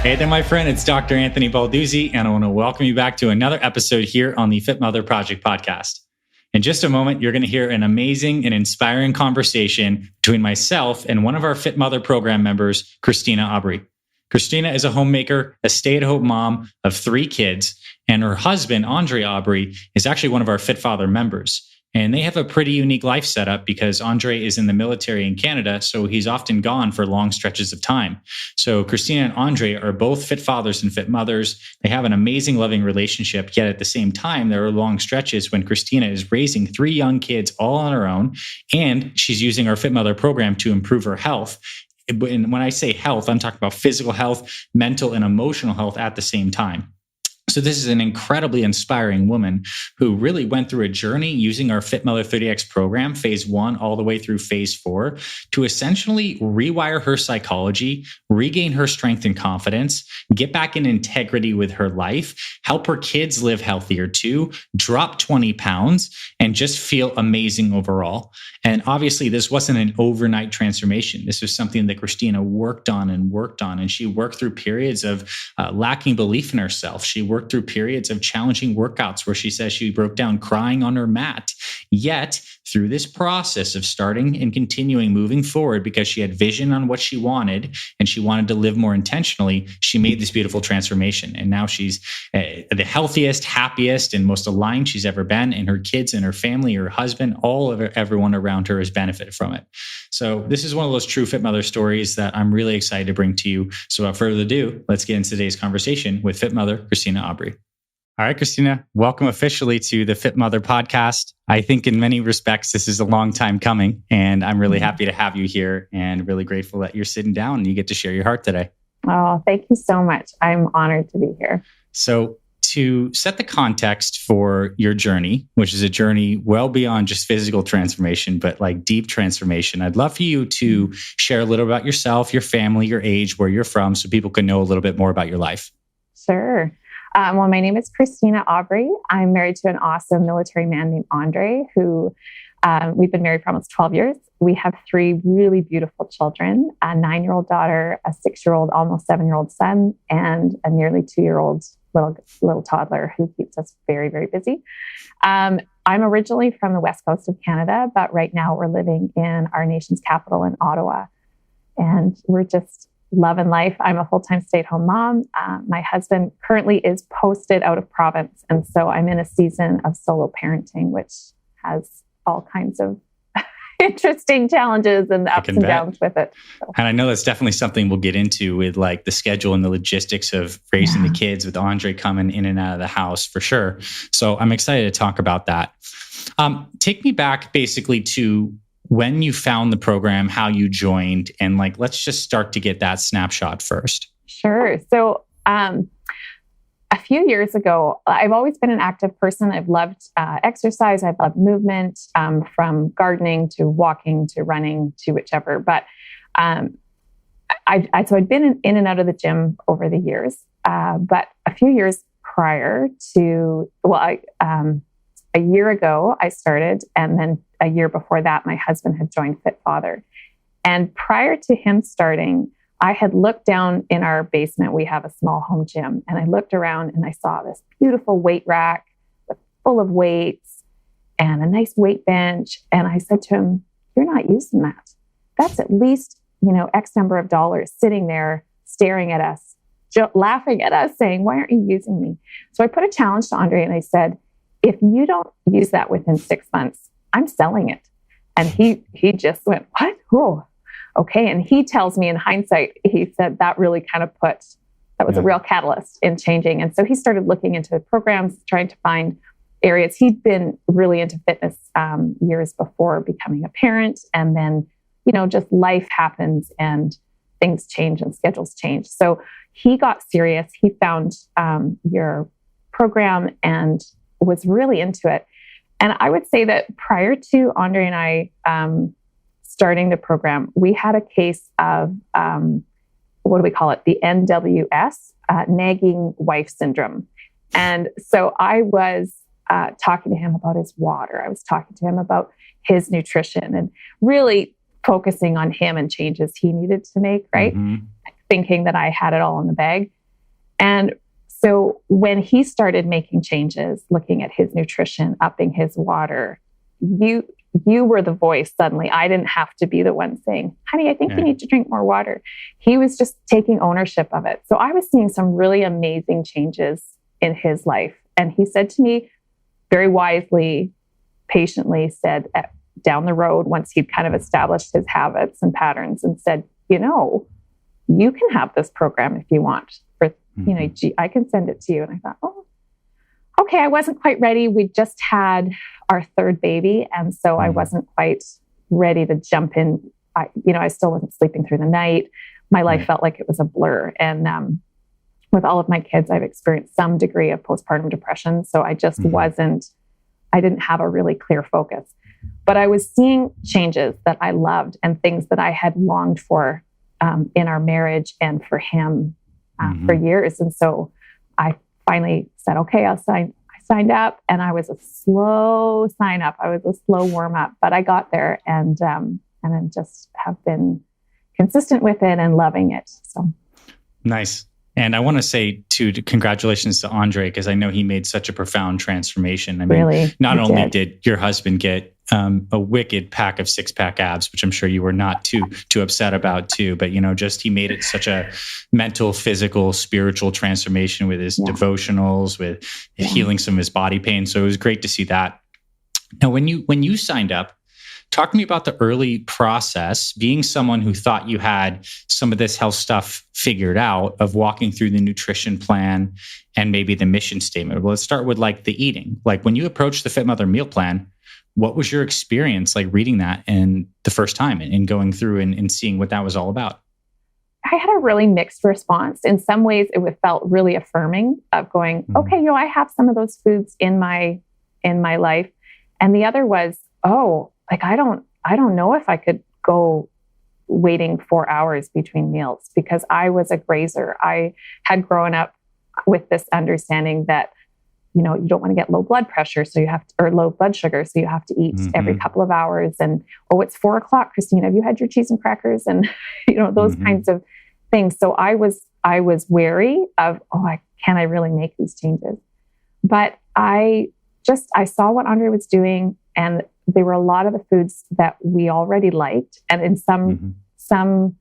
Hey there, my friend. It's Dr. Anthony Balduzzi, and I want to welcome you back to another episode here on the Fit Mother Project podcast. In just a moment, you're going to hear an amazing and inspiring conversation between myself and one of our Fit Mother program members, Christina Aubry. Christina is a homemaker, a stay-at-home mom of 3 kids, and her husband, Andre Aubry, is actually one of our Fit Father members. And they have a pretty unique life setup because Andre is in the military in Canada, so he's often gone for long stretches of time. So Christina and Andre are both fit fathers and fit mothers. They have an amazing, loving relationship, yet at the same time, there are long stretches when Christina is raising 3 young kids all on her own, and she's using our Fit Mother program to improve her health. And when I say health, I'm talking about physical health, mental and emotional health at the same time. So this is an incredibly inspiring woman who really went through a journey using our Fit Mother 30X program, phase 1 all the way through phase 4, to essentially rewire her psychology, regain her strength and confidence, get back in integrity with her life, help her kids live healthier too, drop 20 pounds, and just feel amazing overall. And obviously, this wasn't an overnight transformation. This was something that Christina worked on, and she worked through periods of lacking belief in herself. She worked through periods of challenging workouts where she says she broke down crying on her mat. Yet, through this process of starting and continuing moving forward, because she had vision on what she wanted and she wanted to live more intentionally, she made this beautiful transformation. And now she's the healthiest, happiest, and most aligned she's ever been. And her kids and her family, her husband, all of everyone around her has benefited from it. So this is one of those true Fit Mother stories that I'm really excited to bring to you. So without further ado, let's get into today's conversation with Fit Mother, Christina Aubry. All right, Christina, welcome officially to the Fit Mother podcast. I think in many respects, this is a long time coming, and I'm really happy to have you here and really grateful that you're sitting down and you get to share your heart today. Oh, thank you so much. I'm honored to be here. So to set the context for your journey, which is a journey well beyond just physical transformation, but like deep transformation, I'd love for you to share a little about yourself, your family, your age, where you're from, so people can know a little bit more about your life. Sure. Well, my name is Christina Aubry. I'm married to an awesome military man named Andre, who we've been married for almost 12 years. We have 3 really beautiful children, a 9-year-old daughter, a 6-year-old, almost 7-year-old son, and a nearly 2-year-old little toddler who keeps us very, very busy. I'm originally from the west coast of Canada, but right now we're living in our nation's capital in Ottawa. And we're just loving life. I'm a full-time stay-at-home mom. My husband currently is posted out of province. And so I'm in a season of solo parenting, which has all kinds of interesting challenges and ups and downs with it. So. And I know that's definitely something we'll get into with like the schedule and the logistics of raising the kids with Andre coming in and out of the house for sure. So I'm excited to talk about that. Take me back basically to when you found the program, how you joined, and like, let's just start to get that snapshot first. Sure. So a few years ago, I've always been an active person. I've loved exercise. I've loved movement, from gardening to walking to running to whichever. But so I'd been in and out of the gym over the years. But a few years prior to, a year ago, I started, and then a year before that, my husband had joined Fit Father. And prior to him starting, I had looked down in our basement. We have a small home gym, and I looked around and I saw this beautiful weight rack full of weights and a nice weight bench. And I said to him, "You're not using that. That's at least, X number of dollars sitting there staring at us, laughing at us, saying, 'Why aren't you using me?'" So I put a challenge to Andre and I said, "If you don't use that within 6 months, I'm selling it." And he just went, "What? Oh, okay." And he tells me in hindsight, he said that really kind of that was a real catalyst in changing. And so he started looking into the programs, trying to find areas. He'd been really into fitness years before becoming a parent. And then, just life happens and things change and schedules change. So he got serious. He found your program and was really into it. And I would say that prior to Andre and I starting the program, we had a case of, what do we call it? The NWS, nagging wife syndrome. And so I was talking to him about his water. I was talking to him about his nutrition and really focusing on him and changes he needed to make, right? Mm-hmm. Thinking that I had it all in the bag. And so when he started making changes, looking at his nutrition, upping his water, you were the voice suddenly. I didn't have to be the one saying, honey, I think you need to drink more water. He was just taking ownership of it. So I was seeing some really amazing changes in his life. And he said to me very wisely, patiently, said down the road, once he'd kind of established his habits and patterns, and said, you can have this program if you want. I can send it to you. And I thought, oh, okay, I wasn't quite ready. We just had our third baby. And so I wasn't quite ready to jump in. I still wasn't sleeping through the night. My life felt like it was a blur. And with all of my kids, I've experienced some degree of postpartum depression. So I just I didn't have a really clear focus. But I was seeing changes that I loved and things that I had longed for in our marriage and for him for years. And so I finally said, okay, I signed up, and I was a slow sign up. I was a slow warm up, but I got there, and then just have been consistent with it and loving it. So nice. And I want to say too, congratulations to Andre, because I know he made such a profound transformation. I mean, really, not only did your husband get a wicked pack of 6-pack abs, which I'm sure you were not too upset about too, but just he made it such a mental, physical, spiritual transformation with his devotionals, with healing some of his body pain. So it was great to see that. Now, when you signed up, talk to me about the early process, being someone who thought you had some of this health stuff figured out, of walking through the nutrition plan and maybe the mission statement. Well, let's start with the eating. When you approached the Fit Mother meal plan, what was your experience reading that and the first time and going through and seeing what that was all about? I had a really mixed response. In some ways, it felt really affirming of going, okay, I have some of those foods in my life. And the other was, I don't know if I could go waiting 4 hours between meals, because I was a grazer. I had grown up with this understanding that, you don't want to get low blood pressure, so you have to, or low blood sugar, so you have to eat every couple of hours. And, it's 4:00, Christina, have you had your cheese and crackers? And, those kinds of things. So I was wary of, can I really make these changes? But I saw what Andre was doing, and they were a lot of the foods that we already liked. And in to some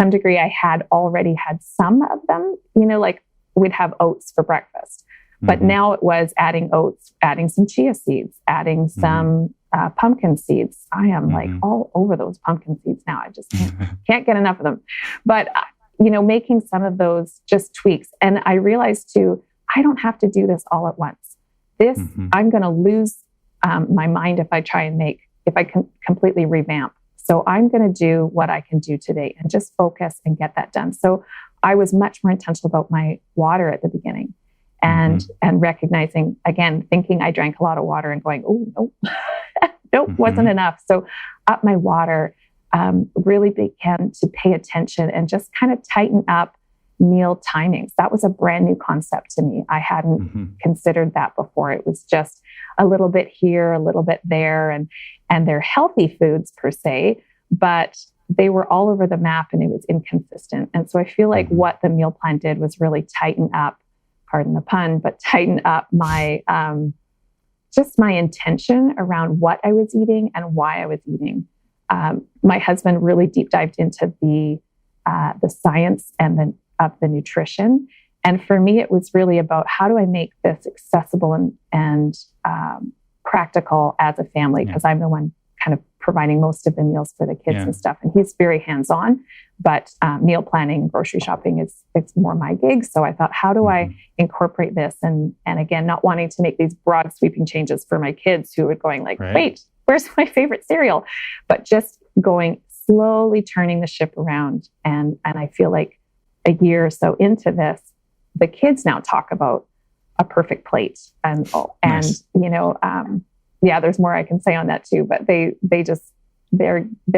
degree, I had already had some of them, we'd have oats for breakfast. But now it was adding oats, adding some chia seeds, adding some pumpkin seeds. I am all over those pumpkin seeds now. I just can't get enough of them. But, making some of those just tweaks. And I realized too, I don't have to do this all at once. I'm going to lose my mind if I try and if I can completely revamp. So I'm going to do what I can do today and just focus and get that done. So I was much more intentional about my water at the beginning. And recognizing, again, thinking I drank a lot of water and going, nope, wasn't enough. So up my water, really began to pay attention and just kind of tighten up meal timings. That was a brand new concept to me. I hadn't considered that before. It was just a little bit here, a little bit there, and they're healthy foods per se, but they were all over the map and it was inconsistent. And so I feel like what the meal plan did was really tighten up, pardon the pun, but tighten up my, just my intention around what I was eating and why I was eating. My husband really deep dived into the science and of the nutrition. And for me, it was really about how do I make this accessible and practical as a family, because I'm the one kind of providing most of the meals for the kids and stuff. And he's very hands-on, but meal planning, grocery shopping it's more my gig. So I thought, how do I incorporate this? And again, not wanting to make these broad sweeping changes for my kids who were going wait, where's my favorite cereal? But just going slowly, turning the ship around. And I feel like a year or so into this, the kids now talk about a perfect plate. And there's more I can say on that too, but they're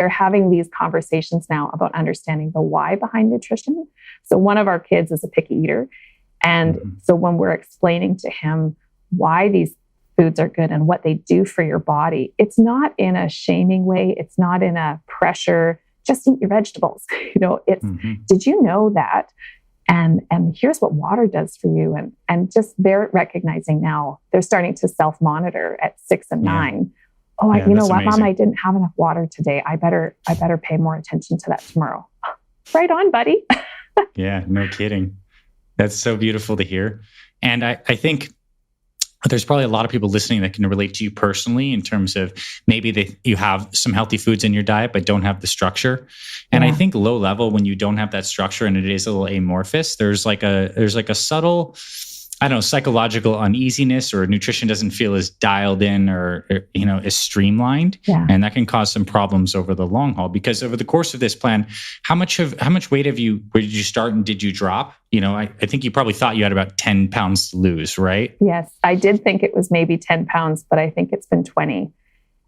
having these conversations now about understanding the why behind nutrition. So one of our kids is a picky eater. And so when we're explaining to him why these foods are good and what they do for your body, it's not in a shaming way. It's not in a pressure, just eat your vegetables. It's, did you know that And here's what water does for you. And just they're recognizing now, they're starting to self-monitor at 6 and 9. Oh, you know what, amazing. Mom, I didn't have enough water today. I better pay more attention to that tomorrow. Right on, buddy. Yeah, no kidding. That's so beautiful to hear. And I think there's probably a lot of people listening that can relate to you personally in terms of maybe you have some healthy foods in your diet, but don't have the structure. And I think low level, when you don't have that structure and it is a little amorphous, there's like a subtle, I don't know, psychological uneasiness, or nutrition doesn't feel as dialed in or as streamlined. Yeah. And that can cause some problems over the long haul, because over the course of this plan, how much weight where did you start and did you drop? I think you probably thought you had about 10 pounds to lose, right? Yes, I did think it was maybe 10 pounds, but I think it's been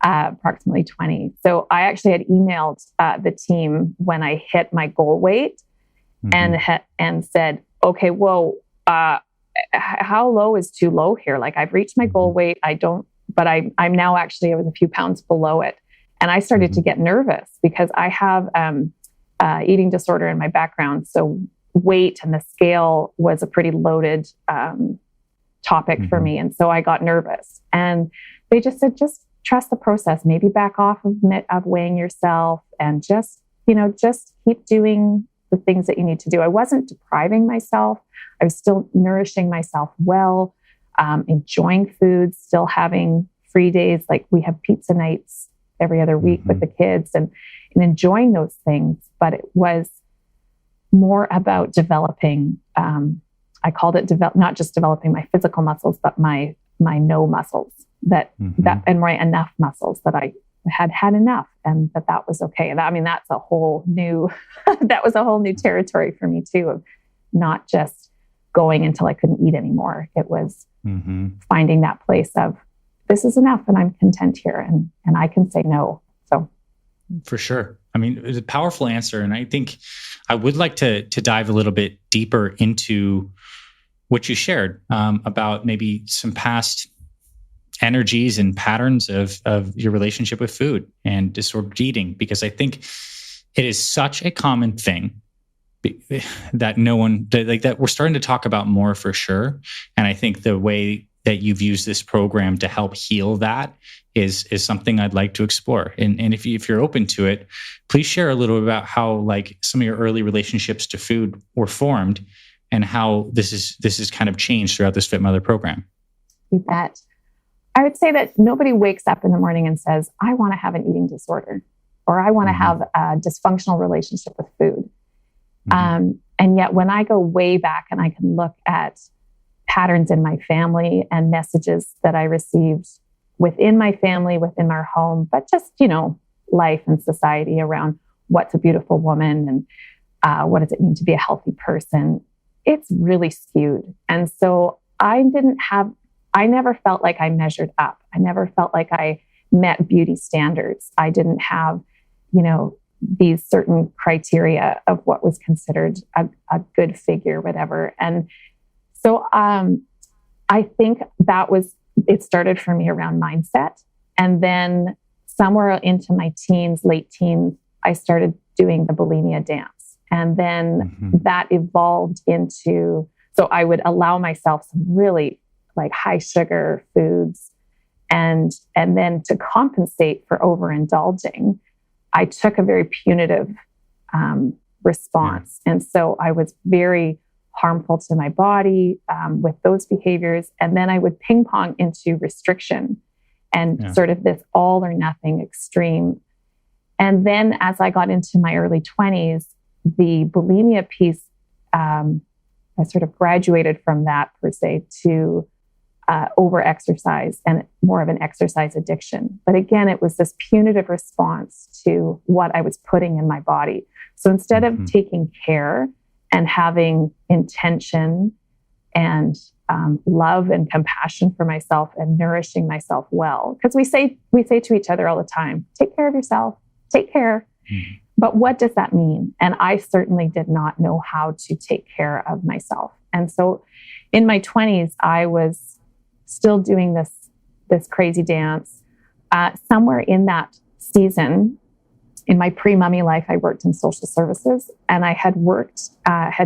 approximately 20. So I actually had emailed the team when I hit my goal weight and said, okay, whoa, how low is too low here? Like, I've reached my goal weight. But I'm now actually, I was a few pounds below it. And I started to get nervous because I have eating disorder in my background. So weight and the scale was a pretty loaded topic for me. And so I got nervous, and they just said, just trust the process, maybe back off of weighing yourself, and just keep doing the things that you need to do. I wasn't depriving myself. I was still nourishing myself well, enjoying food, still having free days. Like, we have pizza nights every other week with the kids, and enjoying those things. But it was more about developing, I called it not just developing my physical muscles, but my no muscles and my enough muscles, that I had enough, and that was okay. That's a whole new, that was a whole new territory for me too, of not just going until I couldn't eat anymore. It was finding that place of, this is enough and I'm content here, and I can say no. So for sure. It's a powerful answer. And I think I would like to dive a little bit deeper into what you shared about maybe some past energies and patterns of your relationship with food and disordered eating, because I think it is such a common thing that that we're starting to talk about more for sure. And I think the way that you've used this program to help heal that is something I'd like to explore. And if you're open to it, please share a little bit about how some of your early relationships to food were formed, and how this is kind of changed throughout this Fit Mother program. You bet. I would say that nobody wakes up in the morning and says, I want to have an eating disorder, or I want to have a dysfunctional relationship with food. And yet when I go way back and I can look at patterns in my family and messages that I received within my family, within our home, but just, life and society around what's a beautiful woman and what does it mean to be a healthy person, it's really skewed. And so I never felt like I measured up. I never felt like I met beauty standards. I didn't have, these certain criteria of what was considered a good figure, whatever. And so I think it started for me around mindset. And then somewhere into my late teens, I started doing the bulimia dance. And then that evolved into, so I would allow myself some really like high sugar foods. And then to compensate for overindulging, I took a very punitive response. And so I was very harmful to my body with those behaviors. And then I would ping pong into restriction and sort of this all or nothing extreme. And then as I got into my early 20s, the bulimia piece, I sort of graduated from that per se to over-exercise and more of an exercise addiction. But again, it was this punitive response to what I was putting in my body. So instead of taking care and having intention and love and compassion for myself and nourishing myself well, because we say to each other all the time, take care of yourself, take care. But what does that mean? And I certainly did not know how to take care of myself. And so in my 20s, I was still doing this crazy dance. Somewhere in that season, in my pre-mummy life, I worked in social services, and I had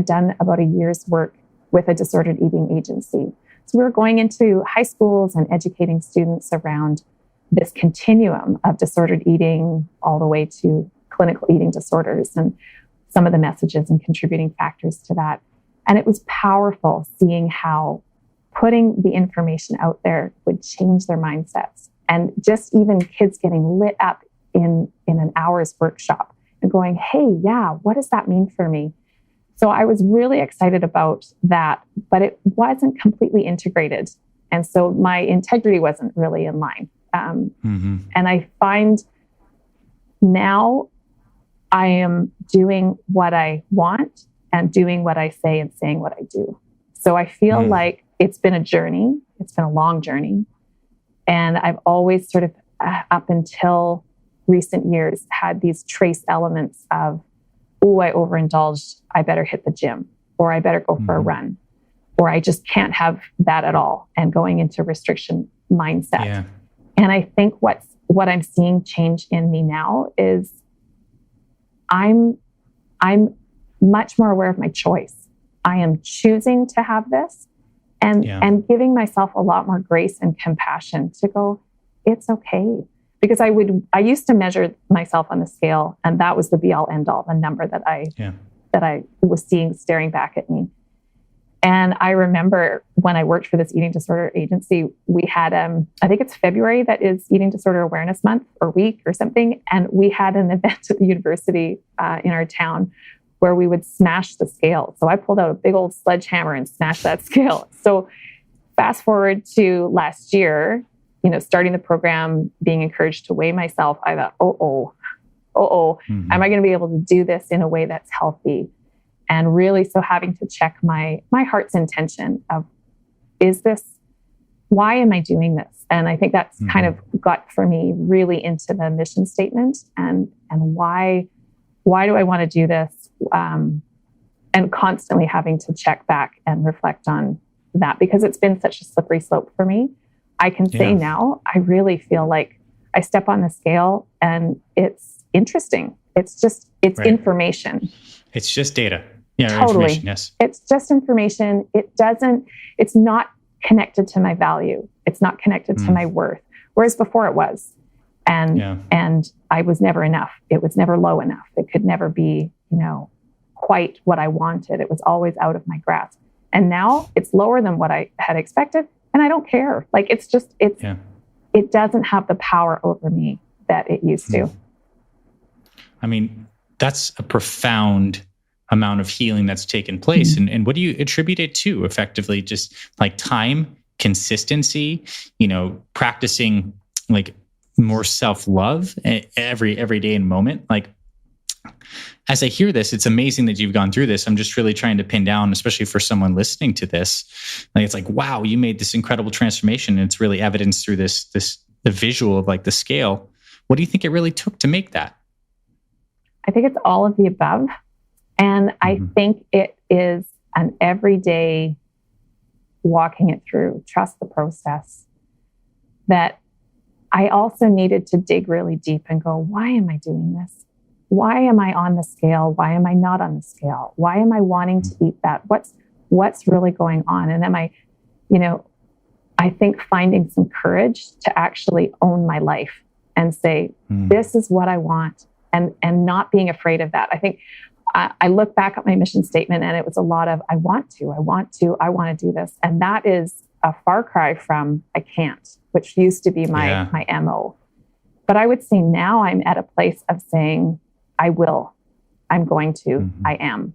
done about a year's work with a disordered eating agency. So we were going into high schools and educating students around this continuum of disordered eating all the way to clinical eating disorders and some of the messages and contributing factors to that. And it was powerful seeing how putting the information out there would change their mindsets. And just even kids getting lit up in an hour's workshop and going, hey, yeah, what does that mean for me? So I was really excited about that, but it wasn't completely integrated. And so my integrity wasn't really in line. And I find now I am doing what I want and doing what I say and saying what I do. So I feel like it's been a journey. It's been a long journey. And I've always sort of, up until recent years, had these trace elements of, oh, I overindulged, I better hit the gym, or I better go for a run, or I just can't have that at all, and going into restriction mindset. Yeah. And I think what I'm seeing change in me now is I'm much more aware of my choice. I am choosing to have this and giving myself a lot more grace and compassion to go, it's okay. Because I used to measure myself on the scale, and that was the be all end all, the number that I was seeing staring back at me. And I remember when I worked for this eating disorder agency, we had, I think it's February, that is Eating Disorder Awareness Month or week or something. And we had an event at the university in our town where we would smash the scale. So I pulled out a big old sledgehammer and smashed that scale. So fast forward to last year, starting the program, being encouraged to weigh myself, I thought, am I going to be able to do this in a way that's healthy? And really, so having to check my heart's intention of, why am I doing this? And I think that's kind of got for me really into the mission statement and why do I want to do this? And constantly having to check back and reflect on that, because it's been such a slippery slope for me. I can say now, I really feel like I step on the scale and it's interesting. It's information. It's just data. Yeah, totally. Information, yes. It's just information. It's not connected to my value. It's not connected to my worth. Whereas before it was. And I was never enough. It was never low enough. It could never be, quite what I wanted. It was always out of my grasp. And now it's lower than what I had expected. And I don't care. Like, it doesn't have the power over me that it used to. I mean, that's a profound amount of healing that's taken place. And what do you attribute it to? Effectively, just like time, consistency, practicing like more self-love every day and moment. Like, as I hear this, it's amazing that you've gone through this. I'm just really trying to pin down, especially for someone listening to this. Like, it's like, wow, you made this incredible transformation. And it's really evidenced through the visual of like the scale. What do you think it really took to make that? I think it's all of the above. And I think it is an everyday walking it through, trust the process, that I also needed to dig really deep and go, why am I doing this? Why am I on the scale? Why am I not on the scale? Why am I wanting to eat that? What's really going on? And am I, I think finding some courage to actually own my life and say, this is what I want, and not being afraid of that. I think I look back at my mission statement and it was a lot of, I want to do this. And that is a far cry from I can't, which used to be my MO. But I would say now I'm at a place of saying, I will, I'm going to, I am.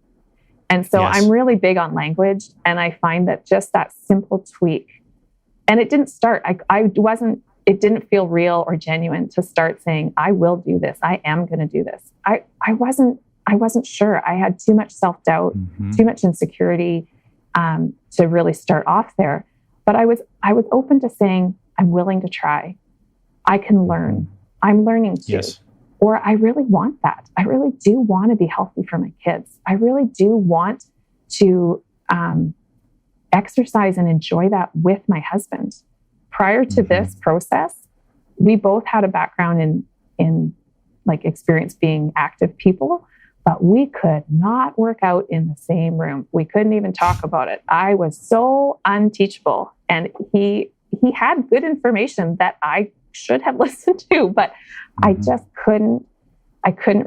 And so I'm really big on language. And I find that just that simple tweak, and it didn't start, it didn't feel real or genuine to start saying, I will do this. I am going to do this. I wasn't sure. I had too much self-doubt, too much insecurity to really start off there. But I was open to saying, I'm willing to try. I can learn. I'm learning too. Yes. Or I really want that. I really do want to be healthy for my kids. I really do want to exercise and enjoy that with my husband. Prior to this process, we both had a background in like experience being active people, but we could not work out in the same room. We couldn't even talk about it. I was so unteachable, and he had good information that I should have listened to, but I just couldn't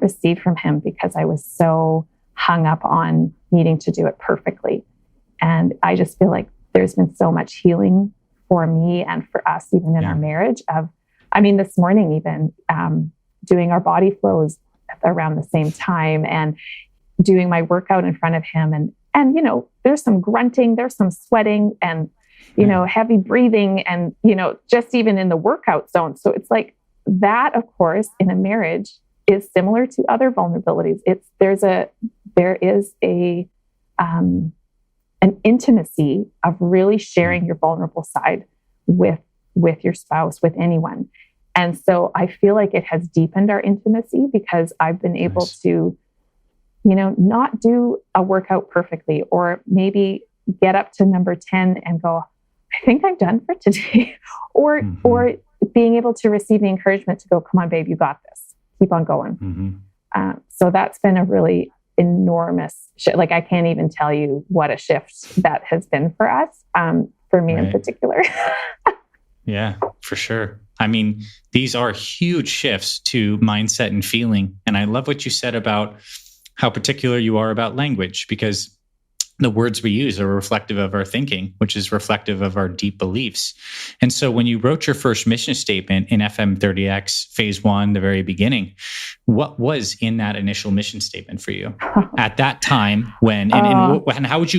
receive from him because I was so hung up on needing to do it perfectly. And I just feel like there's been so much healing for me and for us, even in our marriage this morning, even doing our body flows around the same time and doing my workout in front of him. And, there's some grunting, there's some sweating and, heavy breathing and, just even in the workout zone. So it's like that, of course, in a marriage is similar to other vulnerabilities. There is an intimacy of really sharing your vulnerable side with your spouse, with anyone. And so I feel like it has deepened our intimacy because I've been able to, not do a workout perfectly, or maybe get up to number 10 and go, I think I'm done for today. or being able to receive the encouragement to go, come on, babe, you got this. Keep on going. So that's been a really enormous shift. Like, I can't even tell you what a shift that has been for us, for me in particular. Yeah, for sure. I mean, these are huge shifts to mindset and feeling. And I love what you said about how particular you are about language, because the words we use are reflective of our thinking, which is reflective of our deep beliefs. And so when you wrote your first mission statement in FM30X phase 1, the very beginning, what was in that initial mission statement for you at that time? And how would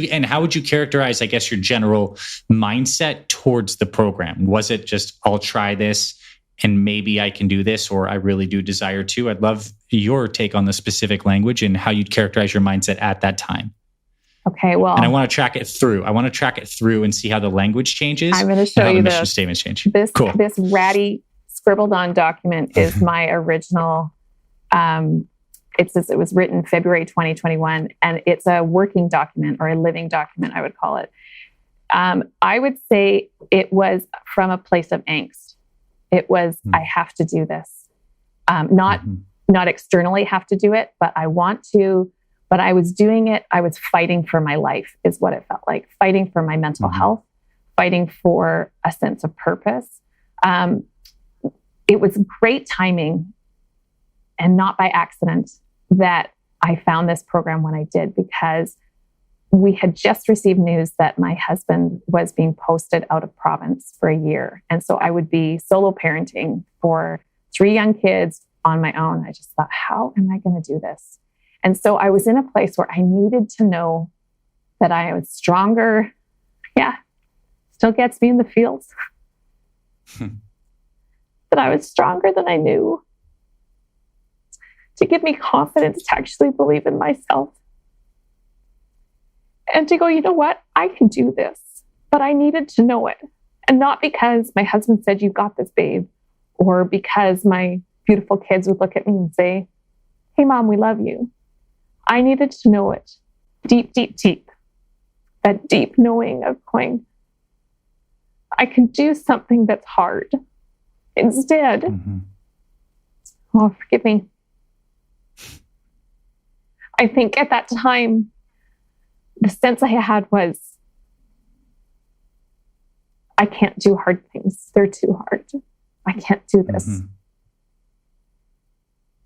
you characterize, I guess, your general mindset towards the program? Was it just, I'll try this and maybe I can do this, or I really do desire to? I'd love your take on the specific language and how you'd characterize your mindset at that time. Okay, well, and I want to track it through. I want to track it through and see how the language changes. I'm going to show you the mission statements change. Cool. This ratty scribbled on document is my original. It says it was written February 2021, and it's a working document or a living document, I would call it. I would say it was from a place of angst. It was, I have to do this. Not externally have to do it, but I want to. But I was doing it. I was fighting for my life is what it felt like. Fighting for my mental health, fighting for a sense of purpose. It was great timing and not by accident that I found this program when I did, because we had just received news that my husband was being posted out of province for a year. And so I would be solo parenting for 3 young kids on my own. I just thought, how am I going to do this? And so I was in a place where I needed to know that I was stronger. Yeah, still gets me in the fields. That I was stronger than I knew. To give me confidence to actually believe in myself. And to go, you know what? I can do this. But I needed to know it. And not because my husband said, you got this, babe. Or because my beautiful kids would look at me and say, hey, Mom, we love you. I needed to know it deep, deep, deep. That deep knowing of going, I can do something that's hard. Instead, oh, forgive me. I think at that time, the sense I had was, I can't do hard things. They're too hard. I can't do this.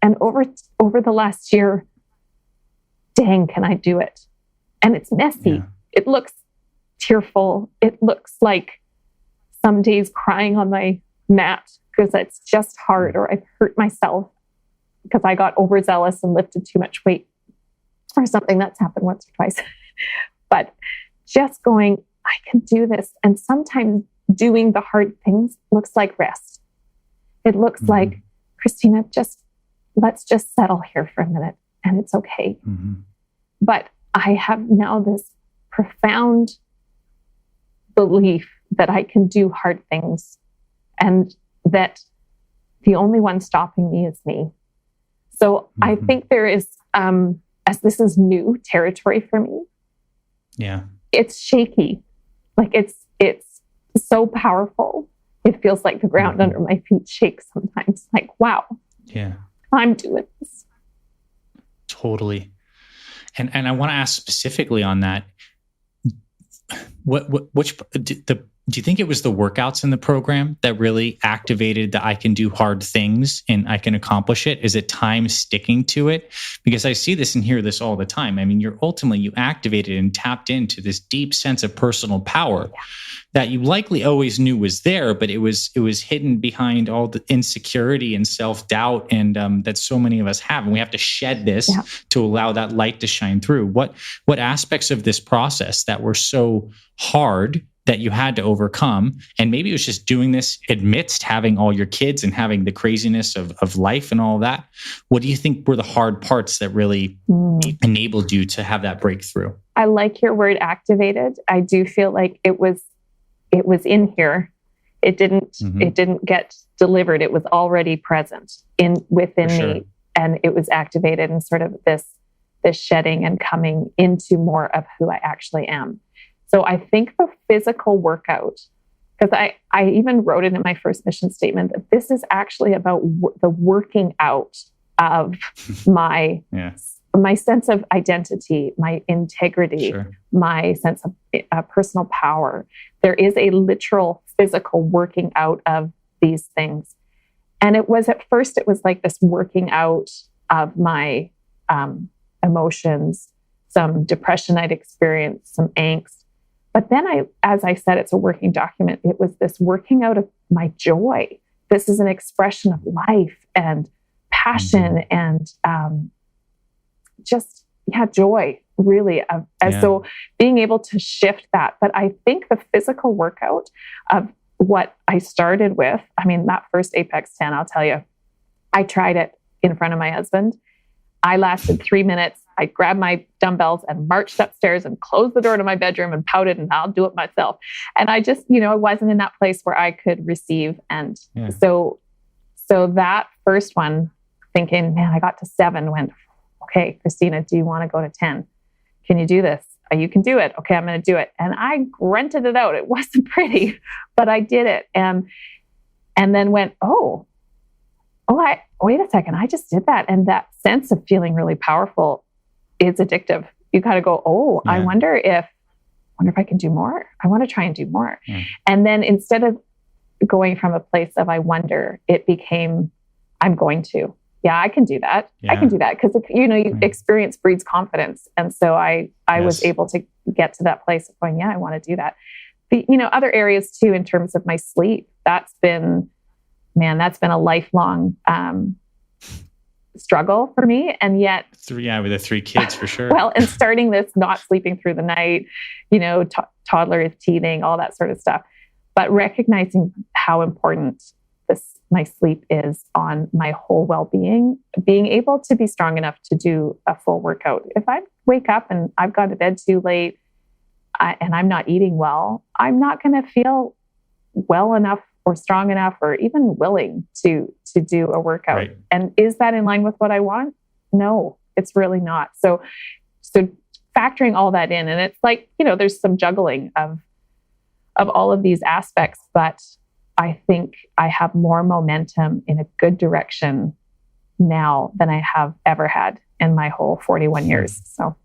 And over the last year, dang, can I do it? And it's messy. Yeah. It looks tearful. It looks like some days crying on my mat because it's just hard, or I've hurt myself because I got overzealous and lifted too much weight, or something that's happened once or twice. But just going, I can do this. And sometimes doing the hard things looks like rest. It looks like, Christina, let's just settle here for a minute. And it's okay. But I have now this profound belief that I can do hard things, and that the only one stopping me is me. So I think there is, as this is new territory for me, it's shaky. Like it's so powerful. It feels like the ground under my feet shakes sometimes. Like, wow. I'm doing this. Totally. And I want to ask specifically on that. Do you think it was the workouts in the program that really activated that I can do hard things and I can accomplish it? Is it time sticking to it? Because I see this and hear this all the time. I mean, you activated and tapped into this deep sense of personal power that you likely always knew was there, but it was hidden behind all the insecurity and self-doubt and that so many of us have. And we have to shed this to allow that light to shine through. What aspects of this process that were so hard that you had to overcome, and maybe it was just doing this amidst having all your kids and having the craziness of life and all that, what do you think were the hard parts that really enabled you to have that breakthrough? I like your word activated. I do feel like it was in here. It didn't get delivered. It was already present within me, and it was activated in sort of this shedding and coming into more of who I actually am. So I think the physical workout, because I even wrote it in my first mission statement, that this is actually about the working out of my sense of identity, my integrity, my sense of personal power. There is a literal physical working out of these things. And it was like this working out of my emotions, some depression I'd experienced, some angst. But then as I said, it's a working document. It was this working out of my joy. This is an expression of life and passion and joy, really. So being able to shift that. But I think the physical workout of what I started with, I mean, that first Apex 10, I'll tell you, I tried it in front of my husband. I lasted 3 minutes. I grabbed my dumbbells and marched upstairs and closed the door to my bedroom and pouted, and I'll do it myself. And I just, I wasn't in that place where I could receive. And so that first one, thinking, man, I got to 7, went, okay, Christina, do you want to go to 10? Can you do this? You can do it. Okay, I'm going to do it. And I grunted it out. It wasn't pretty, but I did it. And then went, wait a second, I just did that. And that sense of feeling really powerful is addictive. You got to go, I wonder if I can do more. I want to try and do more. And then instead of going from a place of I wonder, it became, I'm going to. Yeah, I can do that. I can do that. Because, experience breeds confidence. And so I was able to get to that place of going, I want to do that. The, other areas too, in terms of my sleep, that's been a lifelong struggle for me. And yet, with the 3 kids for sure. Well, and starting this, not sleeping through the night, toddler is teething, all that sort of stuff. But recognizing how important my sleep is on my whole well-being, being able to be strong enough to do a full workout. If I wake up and I've gone to bed too late and I'm not eating well, I'm not going to feel well enough or strong enough or even willing to do a workout. Right. And is that in line with what I want? No, it's really not. So factoring all that in, and it's like, there's some juggling of all of these aspects, but I think I have more momentum in a good direction now than I have ever had in my whole 41 years. So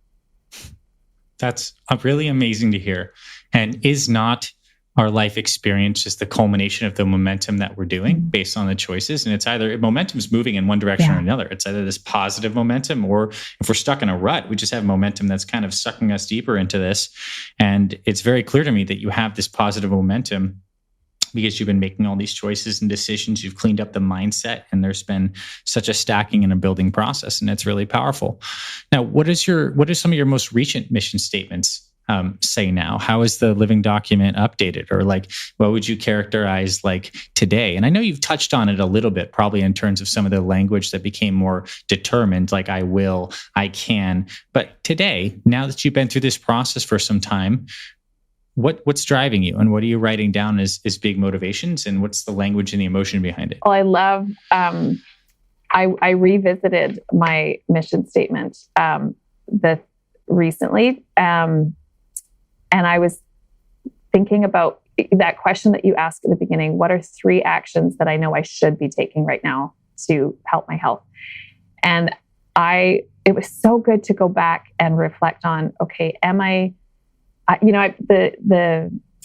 that's really amazing to hear. And is not our life experience just the culmination of the momentum that we're doing based on the choices? And it's either momentum is moving in one direction or another. It's either this positive momentum, or if we're stuck in a rut, we just have momentum that's kind of sucking us deeper into this. And it's very clear to me that you have this positive momentum because you've been making all these choices and decisions. You've cleaned up the mindset, and there's been such a stacking and a building process, and it's really powerful. Now, what are some of your most recent mission statements say now? How is the living document updated? Or what would you characterize today? And I know you've touched on it a little bit, probably in terms of some of the language that became more determined, like I will, I can. But today, now that you've been through this process for some time, what's driving you, and what are you writing down as big motivations, and what's the language and the emotion behind it? Well, I love, I revisited my mission statement recently, and I was thinking about that question that you asked at the beginning. What are 3 actions that I know I should be taking right now to help my health. And it was so good to go back and reflect on, okay, the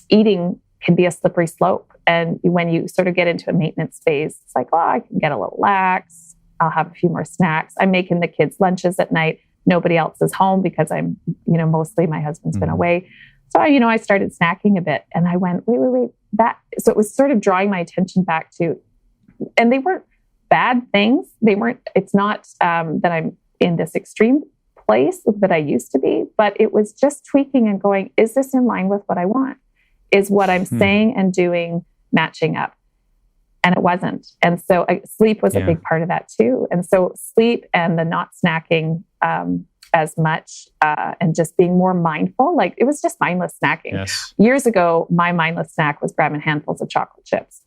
eating can be a slippery slope. And when you sort of get into a maintenance phase, it's like, I can get a little lax. I'll have a few more snacks. I'm making the kids' lunches at night. Nobody else is home because I'm, mostly my husband's been away. So, I started snacking a bit and I went, wait, so it was sort of drawing my attention back to, and they weren't bad things. It's not that I'm in this extreme place that I used to be, but it was just tweaking and going, is this in line with what I want? Is what I'm saying and doing matching up? And it wasn't. And so sleep was a big part of that too. And so sleep and the not snacking as much and just being more mindful, like it was just mindless snacking. Yes. Years ago, my mindless snack was grabbing handfuls of chocolate chips.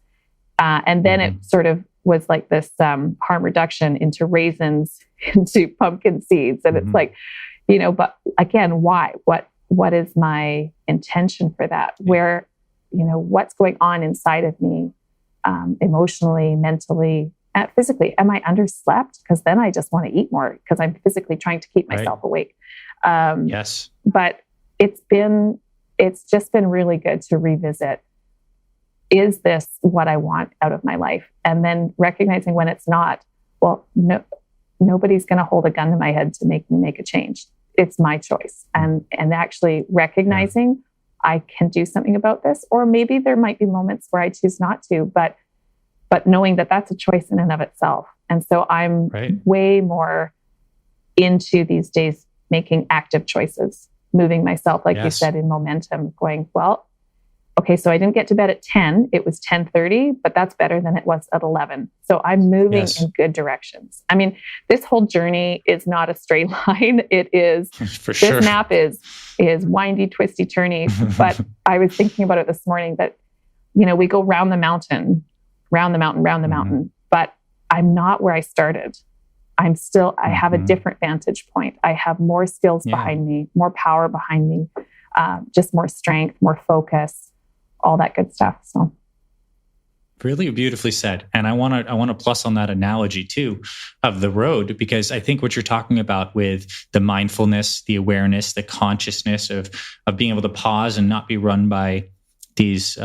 And then it sort of was like this harm reduction into raisins, into pumpkin seeds. And it's like, but again, why? What is my intention for that? Where, what's going on inside of me, emotionally, mentally, physically? Am I underslept? Because then I just want to eat more because I'm physically trying to keep myself awake. Yes. But it's just been really good to revisit. Is this what I want out of my life? And then recognizing when it's not, well, no, nobody's going to hold a gun to my head to make me make a change. It's my choice. And actually recognizing I can do something about this, or maybe there might be moments where I choose not to, but knowing that that's a choice in and of itself. And so I'm way more into these days making active choices, moving myself, like you said, in momentum, going, well, okay, so I didn't get to bed at 10. It was 10:30, but that's better than it was at 11. So I'm moving in good directions. I mean, this whole journey is not a straight line. It is, for sure. This map is windy, twisty, turny. But I was thinking about it this morning that, we go round the mountain, but I'm not where I started. I have a different vantage point. I have more skills behind me, more power behind me, just more strength, more focus, all that good stuff. So really beautifully said. And I want to plus on that analogy too of the road, because I think what you're talking about with the mindfulness, the awareness, the consciousness of being able to pause and not be run by these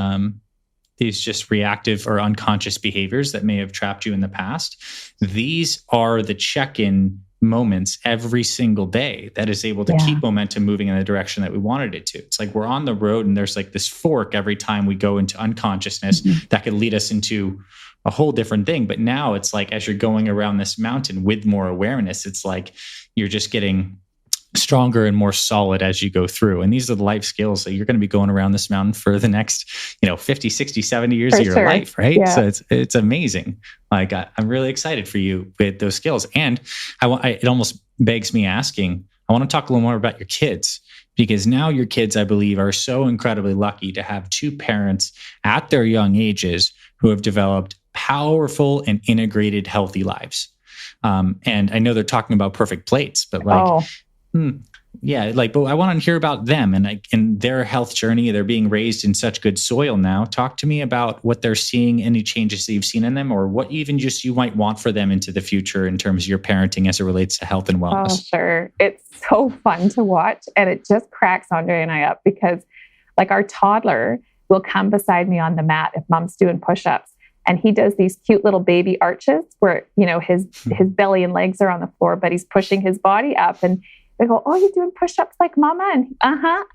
just reactive or unconscious behaviors that may have trapped you in the past. These are the check-in moments every single day that is able to keep momentum moving in the direction that we wanted it to. It's like we're on the road and there's like this fork every time we go into unconsciousness that could lead us into a whole different thing. But now it's like, as you're going around this mountain with more awareness, it's like you're just getting stronger and more solid as you go through. And these are the life skills that you're going to be going around this mountain for the next, 50, 60, 70 years of your life, right? Yeah. So it's amazing. Like I'm really excited for you with those skills. And it almost begs me asking, I want to talk a little more about your kids, because now your kids, I believe, are so incredibly lucky to have two parents at their young ages who have developed powerful and integrated healthy lives. And I know they're talking about perfect plates, but like, but I want to hear about them and their health journey. They're being raised in such good soil now. Talk to me about what they're seeing, any changes that you've seen in them, or what even just you might want for them into the future in terms of your parenting as it relates to health and wellness. Oh, sure. It's so fun to watch. And it just cracks Andre and I up because like our toddler will come beside me on the mat if mom's doing push-ups. And he does these cute little baby arches where, his belly and legs are on the floor, but he's pushing his body up. And they go, oh, you're doing push-ups like mama? And our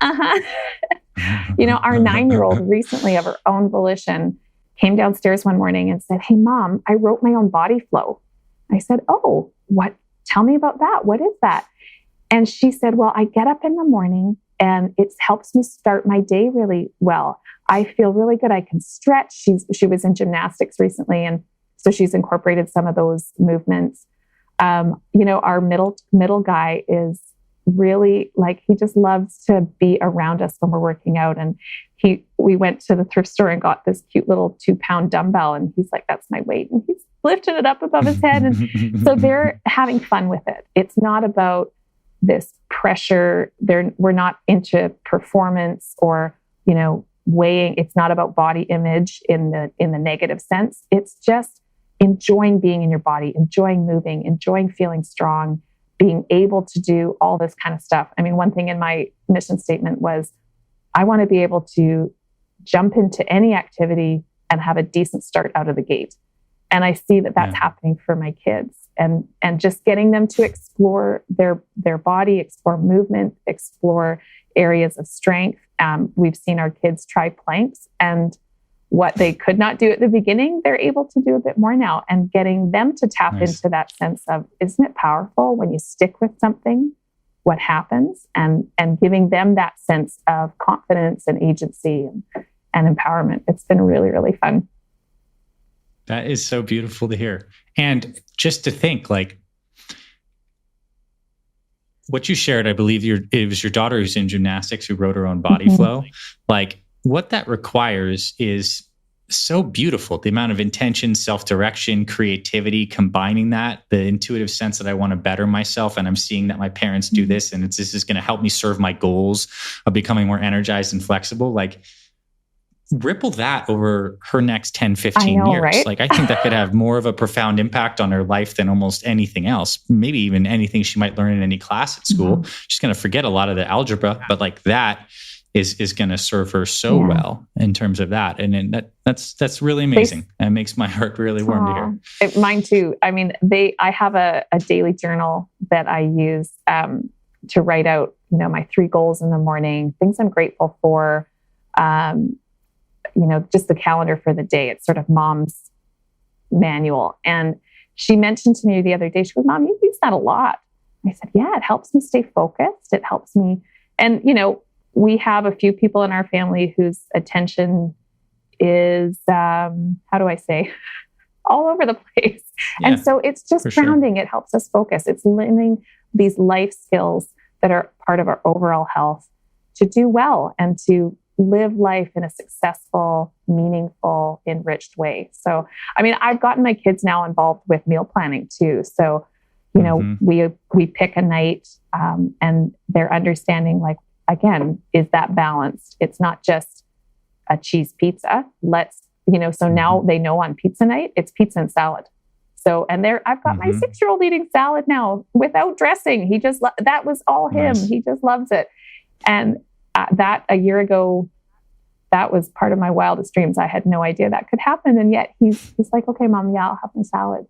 9-year-old recently of her own volition came downstairs one morning and said, hey, Mom, I wrote my own body flow. I said, oh, what? Tell me about that. What is that? And she said, well, I get up in the morning and it helps me start my day really well. I feel really good. I can stretch. She was in gymnastics recently. And so she's incorporated some of those movements. Our middle guy is really like, he just loves to be around us when we're working out. And we went to the thrift store and got this cute little 2-pound dumbbell. And he's like, that's my weight. And he's lifting it up above his head. And so they're having fun with it. It's not about this pressure. We're not into performance or, weighing. It's not about body image in the negative sense. It's just enjoying being in your body, enjoying moving, enjoying feeling strong, being able to do all this kind of stuff. I mean, one thing in my mission statement was, I want to be able to jump into any activity and have a decent start out of the gate. And I see that that's happening for my kids, and just getting them to explore their body, explore movement, explore areas of strength. We've seen our kids try planks, and what they could not do at the beginning, they're able to do a bit more now, and getting them to tap into that sense of, isn't it powerful when you stick with something, what happens, and giving them that sense of confidence and agency and empowerment. It's been really, really fun. That is so beautiful to hear. And just to think, like, what you shared, I believe it was your daughter who's in gymnastics who wrote her own body flow. Like, what that requires is so beautiful. The amount of intention, self-direction, creativity, combining that, the intuitive sense that I want to better myself. And I'm seeing that my parents do this, and this is going to help me serve my goals of becoming more energized and flexible. Like, ripple that over her next 10, 15 years. Right? Like, I think that could have more of a profound impact on her life than almost anything else. Maybe even anything she might learn in any class at school. She's going to forget a lot of the algebra, but like that is going to serve her so well in terms of that. And that's really amazing. It makes my heart really warm to hear. Mine too. I mean, I have a daily journal that I use to write out, my 3 goals in the morning, things I'm grateful for, just the calendar for the day. It's sort of mom's manual. And she mentioned to me the other day, she goes, Mom, you use that a lot. I said, yeah, it helps me stay focused. It helps me. And, we have a few people in our family whose attention is, how do I say, all over the place. Yeah, and so it's just grounding. Sure. It helps us focus. It's learning these life skills that are part of our overall health to do well and to live life in a successful, meaningful, enriched way. So, I mean, I've gotten my kids now involved with meal planning too. So, we pick a night, and they're understanding, like, again, is that balanced? It's not just a cheese pizza. So now they know on pizza night, it's pizza and salad. So, and I've got my 6-year-old eating salad now without dressing. He just, that was all him. Nice. He just loves it. And that a year ago, that was part of my wildest dreams. I had no idea that could happen. And yet he's like, okay, Mom, yeah, I'll have my salad.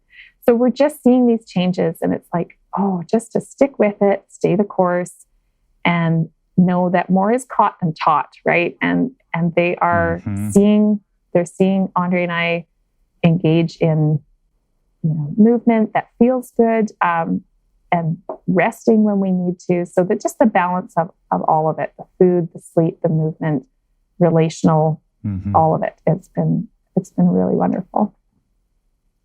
So we're just seeing these changes, and it's like, just to stick with it, stay the course, and know that more is caught than taught, right? And they are seeing Andre and I engage in, movement that feels good, and resting when we need to. So that just the balance of all of it, the food, the sleep, the movement, relational, all of it. It's been really wonderful.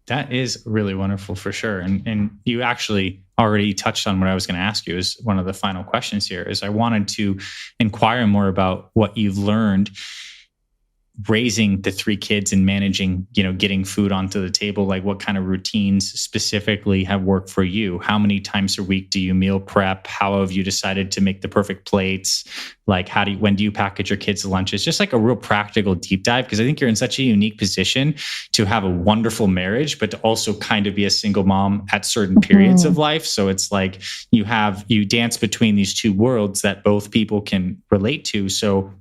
That is really wonderful for sure. And you actually already touched on what I was going to ask you as one of the final questions here. Is I wanted to inquire more about what you've learned raising the 3 kids and managing, getting food onto the table. Like, what kind of routines specifically have worked for you? How many times a week do you meal prep? How have you decided to make the perfect plates? Like, when do you package your kids' lunches? Just like a real practical deep dive, because I think you're in such a unique position to have a wonderful marriage, but to also kind of be a single mom at certain periods of life. So it's like you dance between these 2 worlds that both people can relate to. So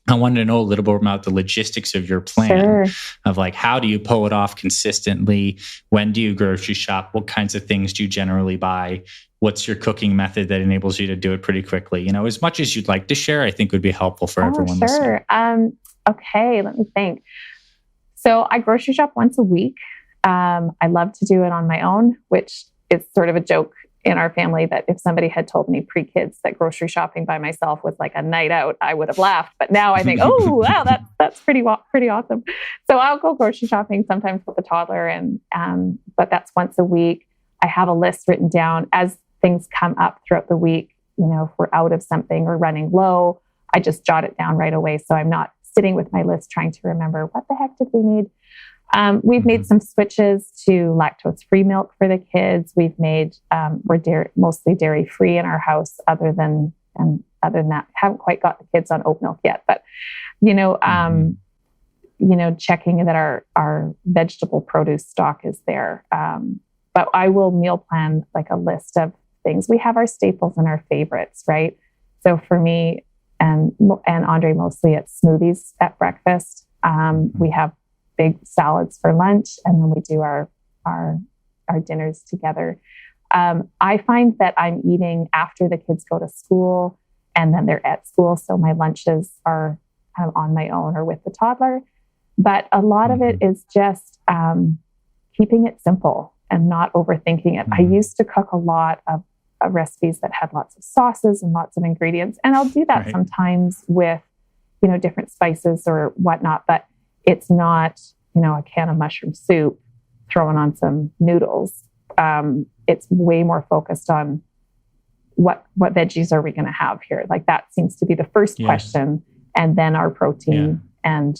I wanted to know a little bit about the logistics of your plan of like, how do you pull it off consistently? When do you grocery shop? What kinds of things do you generally buy? What's your cooking method that enables you to do it pretty quickly? As much as you'd like to share, I think would be helpful for everyone listening. Okay, let me think. So I grocery shop once a week. I love to do it on my own, which is sort of a joke in our family that if somebody had told me pre-kids that grocery shopping by myself was like a night out, I would have laughed. But now I think, oh, wow, that's pretty awesome. So I'll go grocery shopping sometimes with the toddler, but that's once a week. I have a list written down as things come up throughout the week. If we're out of something or running low, I just jot it down right away. So I'm not sitting with my list trying to remember what the heck did we need. We've made some switches to lactose-free milk for the kids. We've made, we're mostly dairy-free in our house, other than that, haven't quite got the kids on oat milk yet. But, checking that our vegetable produce stock is there. But I will meal plan like a list of things. We have our staples and our favorites, right? So for me and Andre, mostly it's smoothies at breakfast. We have big salads for lunch, and then we do our dinners together. I find that I'm eating after the kids go to school, and then they're at school. So my lunches are kind of on my own or with the toddler. But a lot of it is just keeping it simple and not overthinking it. I used to cook a lot of recipes that had lots of sauces and lots of ingredients. And I'll do that sometimes with, different spices or whatnot, but it's not, a can of mushroom soup thrown on some noodles. It's way more focused on what veggies are we going to have here? Like that seems to be the first question, and then our protein and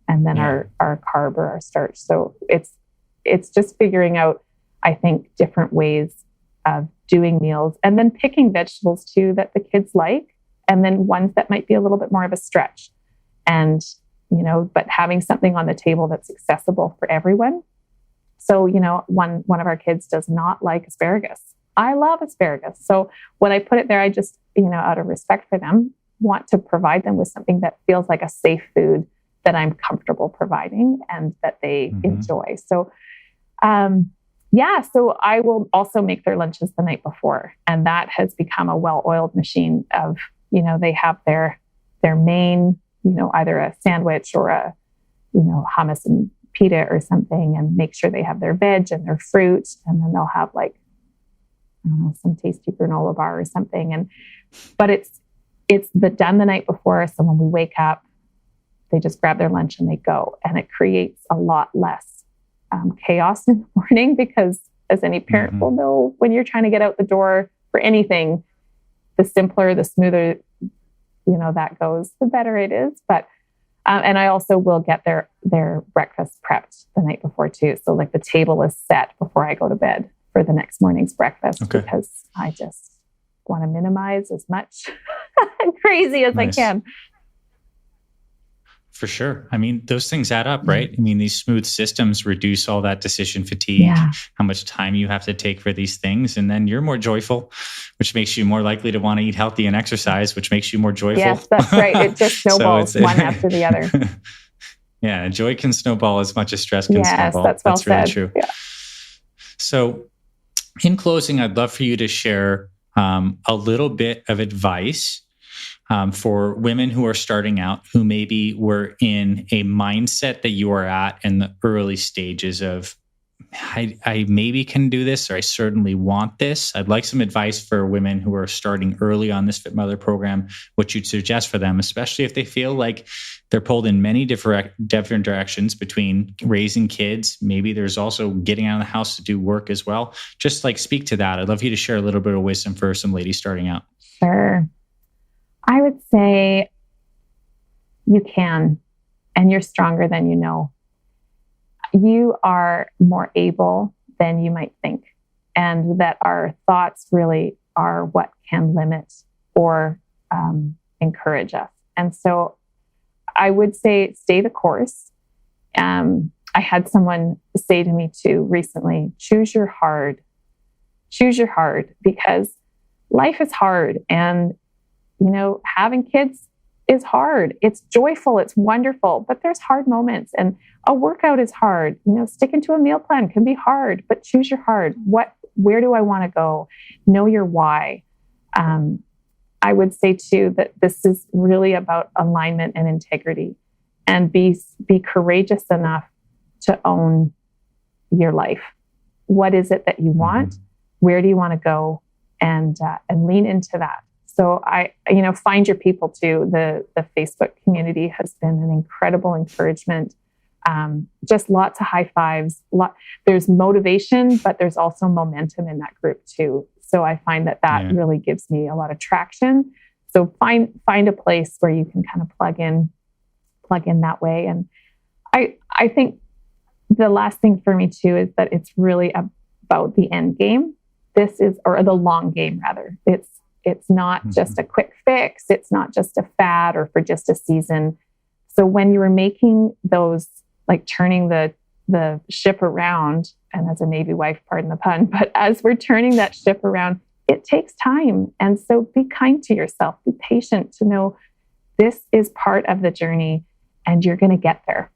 then our carb or our starch. So it's just figuring out, I think, different ways of doing meals, and then picking vegetables too that the kids like, and then ones that might be a little bit more of a stretch, and but having something on the table that's accessible for everyone. So one of our kids does not like asparagus. I love asparagus, so when I put it there, I just out of respect for them, want to provide them with something that feels like a safe food that I'm comfortable providing and that they enjoy. So so I will also make their lunches the night before. And that has become a well-oiled machine of, they have their main, either a sandwich or a, hummus and pita or something, and make sure they have their veg and their fruit. And then they'll have some tasty granola bar or something. But it's done the night before. So when we wake up, they just grab their lunch and they go. And it creates a lot less chaos in the morning, because as any parent will know, when you're trying to get out the door for anything, the simpler, the smoother, that goes, the better it is. But, and I also will get their breakfast prepped the night before too. So like the table is set before I go to bed for the next morning's breakfast, because I just want to minimize as much crazy as I can. For sure. I mean, those things add up, right? I mean, these smooth systems reduce all that decision fatigue, how much time you have to take for these things. And then you're more joyful, which makes you more likely to want to eat healthy and exercise, which makes you more joyful. Yes, that's right. It just snowballs one after the other. Yeah. Joy can snowball as much as stress can snowball. That's really true. Yeah. So in closing, I'd love for you to share a little bit of advice for women who are starting out, who maybe were in a mindset that you are at in the early stages of, I maybe can do this, or I certainly want this. I'd like some advice for women who are starting early on this Fit Mother program, what you'd suggest for them, especially if they feel like they're pulled in many different directions between raising kids. Maybe there's also getting out of the house to do work as well. Just speak to that. I'd love you to share a little bit of wisdom for some ladies starting out. Sure. I would say you can, and you're stronger than you know. You are more able than you might think, and that our thoughts really are what can limit or encourage us. And so I would say stay the course. I had someone say to me too recently, choose your hard, because life is hard. And having kids is hard. It's joyful. It's wonderful, but there's hard moments, and a workout is hard. Sticking to a meal plan can be hard, but choose your hard. Where do I want to go? Know your why. I would say too, that this is really about alignment and integrity, and be courageous enough to own your life. What is it that you want? Where do you want to go? And lean into that. So find your people too. The Facebook community has been an incredible encouragement. Just lots of high fives. There's motivation, but there's also momentum in that group too. So I find that really gives me a lot of traction. So find a place where you can kind of plug in that way. And I think the last thing for me too is that it's really about the end game. Or the long game rather. It's not just a quick fix. It's not just a fad or for just a season. So when you were making those, like turning the ship around, and as a Navy wife, pardon the pun, but as we're turning that ship around, it takes time. And so be kind to yourself, be patient to know this is part of the journey and you're going to get there.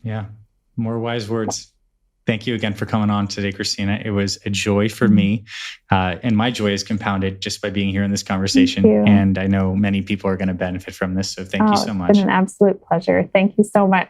Yeah. More wise words. Thank you again for coming on today, Christina. It was a joy for me. And my joy is compounded just by being here in this conversation. And I know many people are going to benefit from this. So thank you so much. It's been an absolute pleasure. Thank you so much.